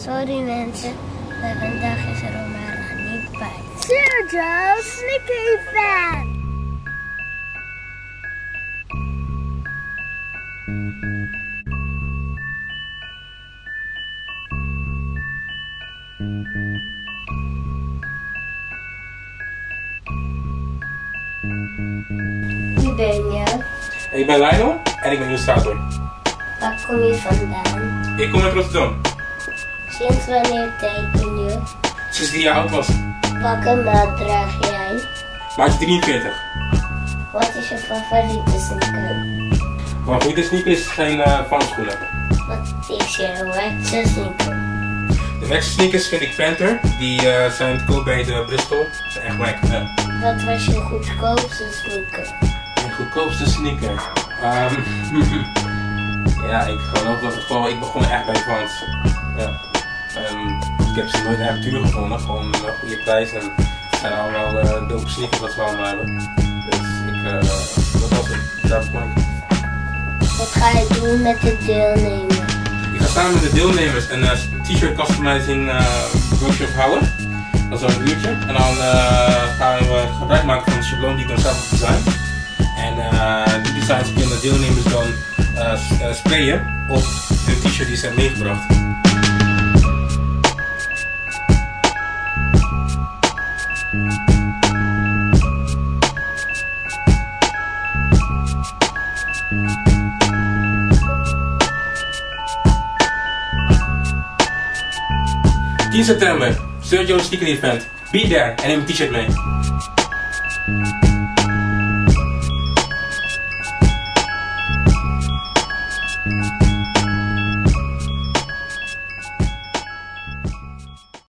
Sorry mensen, maar vandaag is Romara niet bij. Sergio, sneaker fan! Wie ben je? Ik ben Lionel en ik ben illustrator. Waar kom je vandaan? Ik kom uit Rotterdam. Sinds wanneer teken je? Sinds 3 jaar oud was. Welke maat draag jij? Maatje 43. Wat is je favoriete sneaker? Mijn favoriete sneakers zijn vangschoenen. Wat is je waxen sneaker? De waxen sneakers vind ik Panther. Die zijn te koop bij de Bristol. Dat zijn echt wack. Wat was je goedkoopste sneaker? Mijn goedkoopste sneaker. Ja, ik geloof dat het gewoon, ik begon echt bij Vans. Ja. Ik heb ze nooit echt duur gevonden, gewoon een goede prijs en het zijn allemaal dope sneakers wat ze allemaal hebben. Dus dat was het, daar begon ik. Wat ga je doen met de deelnemers? Ik ga samen met de deelnemers een t-shirt customizing workshop houden. Dat is al een uurtje. En dan gaan we gebruik maken van de schabloon die ik dan zelf heb designed. En die designs kunnen de deelnemers dan sprayen op de t-shirt die ze hebben meegebracht. ...10 september, Sergio Sneaker Event. Be there en neem een t-shirt mee.